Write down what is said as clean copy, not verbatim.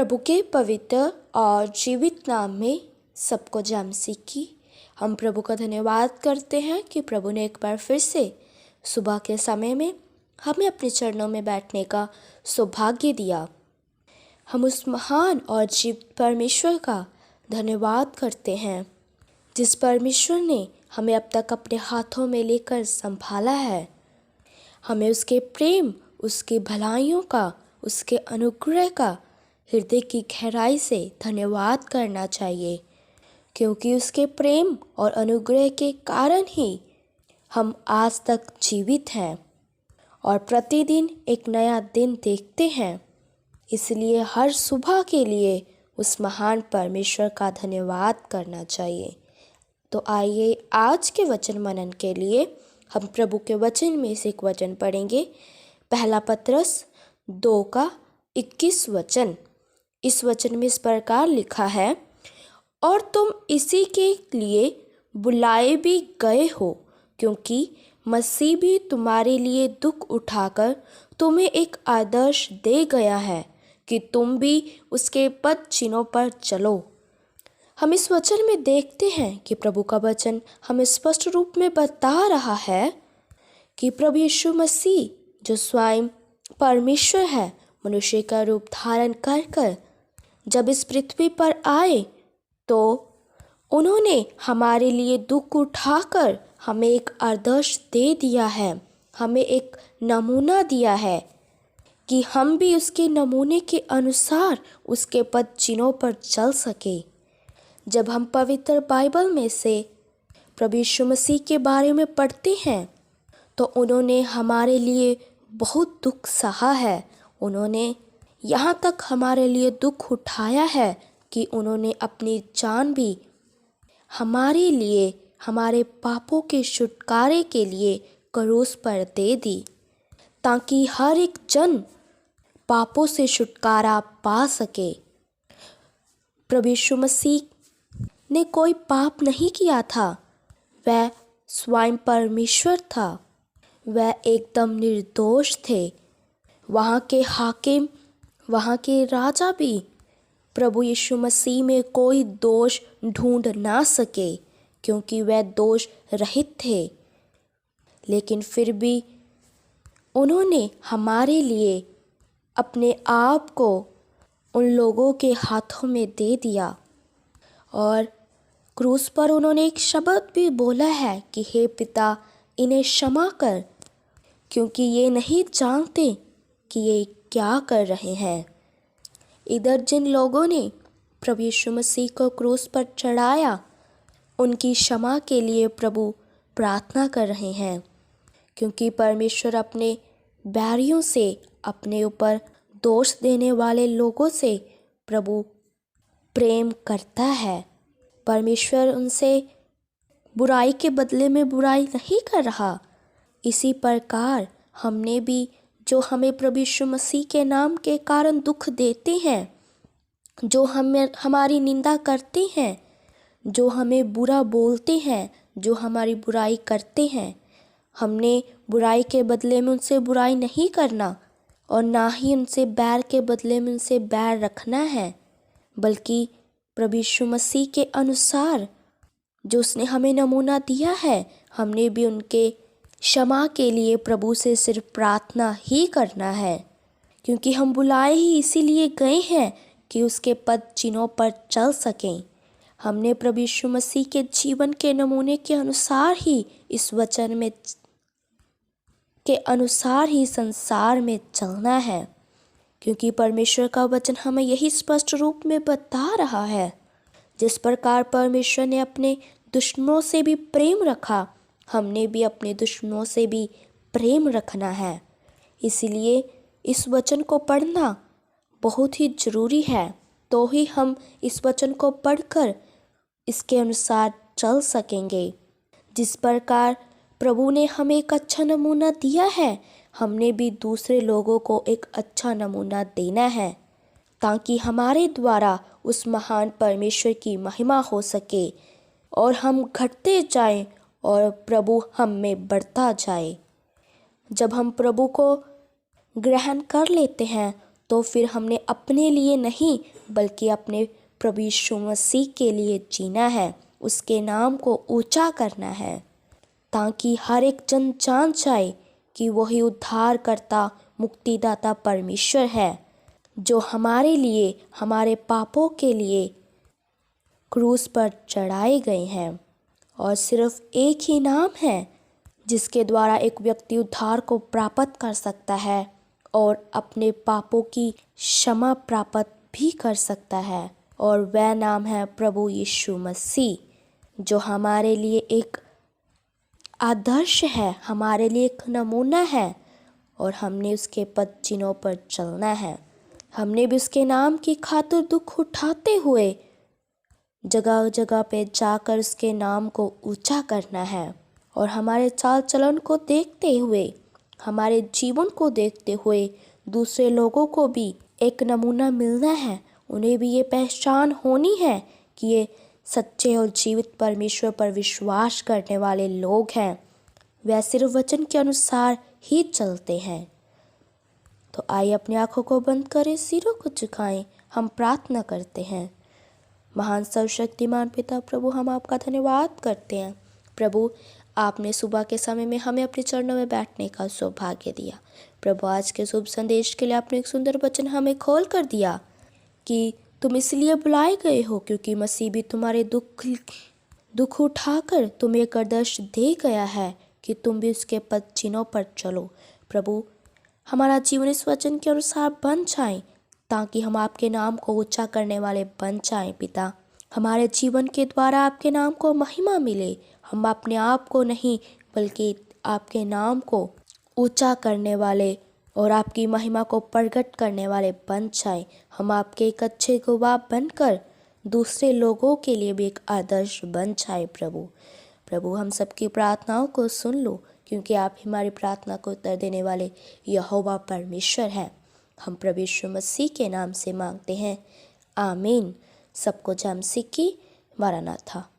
प्रभु के पवित्र और जीवित नाम में सबको जय मसीह की। हम प्रभु का धन्यवाद करते हैं कि प्रभु ने एक बार फिर से सुबह के समय में हमें अपने चरणों में बैठने का सौभाग्य दिया। हम उस महान और जीवित परमेश्वर का धन्यवाद करते हैं जिस परमेश्वर ने हमें अब तक अपने हाथों में लेकर संभाला है। हमें उसके प्रेम, उसकी भलाइयों का, उसके अनुग्रह का हृदय की गहराई से धन्यवाद करना चाहिए, क्योंकि उसके प्रेम और अनुग्रह के कारण ही हम आज तक जीवित हैं और प्रतिदिन एक नया दिन देखते हैं। इसलिए हर सुबह के लिए उस महान परमेश्वर का धन्यवाद करना चाहिए। तो आइए आज के वचन मनन के लिए हम प्रभु के वचन में से एक वचन पढ़ेंगे। पहला पत्रस 2:21 वचन। इस वचन में इस प्रकार लिखा है, और तुम इसी के लिए बुलाए भी गए हो, क्योंकि मसीह भी तुम्हारे लिए दुख उठाकर तुम्हें एक आदर्श दे गया है कि तुम भी उसके पद चिन्हों पर चलो। हम इस वचन में देखते हैं कि प्रभु का वचन हमें स्पष्ट रूप में बता रहा है कि प्रभु यीशु मसीह जो स्वयं परमेश्वर है, मनुष्य का रूप धारण कर जब इस पृथ्वी पर आए तो उन्होंने हमारे लिए दुख उठाकर हमें एक आदर्श दे दिया है, हमें एक नमूना दिया है कि हम भी उसके नमूने के अनुसार उसके पद चिन्हों पर चल सके। जब हम पवित्र बाइबल में से प्रभु यीशु मसीह के बारे में पढ़ते हैं तो उन्होंने हमारे लिए बहुत दुख सहा है। उन्होंने यहाँ तक हमारे लिए दुख उठाया है कि उन्होंने अपनी जान भी हमारे लिए, हमारे पापों के छुटकारे के लिए क्रूस पर दे दी, ताकि हर एक जन पापों से छुटकारा पा सके। प्रभु यीशु मसीह ने कोई पाप नहीं किया था, वह स्वयं परमेश्वर था, वह एकदम निर्दोष थे। वहाँ के हाकिम, वहाँ के राजा भी प्रभु यीशु मसीह में कोई दोष ढूंढ ना सके, क्योंकि वह दोष रहित थे। लेकिन फिर भी उन्होंने हमारे लिए अपने आप को उन लोगों के हाथों में दे दिया और क्रूस पर उन्होंने एक शब्द भी बोला है कि हे पिता, इन्हें क्षमा कर, क्योंकि ये नहीं जानते कि ये क्या कर रहे हैं। इधर जिन लोगों ने प्रभु यीशु मसीह को क्रूस पर चढ़ाया, उनकी क्षमा के लिए प्रभु प्रार्थना कर रहे हैं, क्योंकि परमेश्वर अपने बैरियों से, अपने ऊपर दोष देने वाले लोगों से प्रभु प्रेम करता है। परमेश्वर उनसे बुराई के बदले में बुराई नहीं कर रहा। इसी प्रकार हमने भी, जो हमें प्रभु यीशु मसीह के नाम के कारण दुख देते हैं, जो हमारी निंदा करते हैं, जो हमें बुरा बोलते हैं, जो हमारी बुराई करते हैं, हमने बुराई के बदले में उनसे बुराई नहीं करना और ना ही उनसे बैर के बदले में उनसे बैर रखना है, बल्कि प्रभु यीशु मसीह के अनुसार जो उसने हमें नमूना दिया है, हमने भी उनके क्षमा के लिए प्रभु से सिर्फ प्रार्थना ही करना है, क्योंकि हम बुलाए ही इसीलिए गए हैं कि उसके पद चिन्हों पर चल सकें। हमने प्रभु यीशु मसीह के जीवन के नमूने के अनुसार ही, इस वचन में के अनुसार ही संसार में चलना है, क्योंकि परमेश्वर का वचन हमें यही स्पष्ट रूप में बता रहा है, जिस प्रकार परमेश्वर ने अपने दुश्मनों से भी प्रेम रखा, हमने भी अपने दुश्मनों से भी प्रेम रखना है। इसलिए इस वचन को पढ़ना बहुत ही ज़रूरी है, तो ही हम इस वचन को पढ़कर इसके अनुसार चल सकेंगे। जिस प्रकार प्रभु ने हमें एक अच्छा नमूना दिया है, हमने भी दूसरे लोगों को एक अच्छा नमूना देना है, ताकि हमारे द्वारा उस महान परमेश्वर की महिमा हो सके और हम घटते जाएं और प्रभु हम में बढ़ता जाए। जब हम प्रभु को ग्रहण कर लेते हैं तो फिर हमने अपने लिए नहीं बल्कि अपने प्रभु यीशु मसीह के लिए जीना है, उसके नाम को ऊंचा करना है, ताकि हर एक जन जान जाए कि वही उद्धारकर्ता मुक्तिदाता परमेश्वर है, जो हमारे लिए, हमारे पापों के लिए क्रूस पर चढ़ाए गए हैं। और सिर्फ एक ही नाम है जिसके द्वारा एक व्यक्ति उद्धार को प्राप्त कर सकता है और अपने पापों की क्षमा प्राप्त भी कर सकता है, और वह नाम है प्रभु यीशु मसीह, जो हमारे लिए एक आदर्श है, हमारे लिए एक नमूना है, और हमने उसके पद चिन्हों पर चलना है। हमने भी उसके नाम की खातिर दुख उठाते हुए जगह जगह पे जाकर उसके नाम को ऊंचा करना है, और हमारे चाल चलन को देखते हुए, हमारे जीवन को देखते हुए दूसरे लोगों को भी एक नमूना मिलना है। उन्हें भी ये पहचान होनी है कि ये सच्चे और जीवित परमेश्वर पर विश्वास करने वाले लोग हैं, वह सिर्फ वचन के अनुसार ही चलते हैं। तो आइए अपनी आंखों को बंद करें, सिरों को झुकाएं, हम प्रार्थना करते हैं। महान सर्वशक्तिमान पिता प्रभु, हम आपका धन्यवाद करते हैं। प्रभु, आपने सुबह के समय में हमें अपने चरणों में बैठने का सौभाग्य दिया। प्रभु, आज के शुभ संदेश के लिए आपने एक सुंदर वचन हमें खोल कर दिया कि तुम इसलिए बुलाए गए हो क्योंकि मसीह भी तुम्हारे दुख उठाकर तुम्हें एक आदर्श दे गया है कि तुम भी उसके पद चिन्हों पर चलो। प्रभु, हमारा जीवन इस वचन के अनुसार बन जाए ताकि हम आपके नाम को ऊंचा करने वाले बन जाएं। पिता, हमारे जीवन के द्वारा आपके नाम को महिमा मिले। हम अपने आप को नहीं बल्कि आपके नाम को ऊंचा करने वाले और आपकी महिमा को प्रकट करने वाले बन जाएं। हम आपके एक अच्छे गवाह बनकर दूसरे लोगों के लिए भी एक आदर्श बन जाए। प्रभु, हम सबकी प्रार्थनाओं को सुन लो, क्योंकि आप हमारी प्रार्थना को उत्तर देने वाले यहोवा परमेश्वर हैं। हम प्रभु यीशु मसीह के नाम से मांगते हैं, आमीन। सबको जय मसीह की। मारानाथा।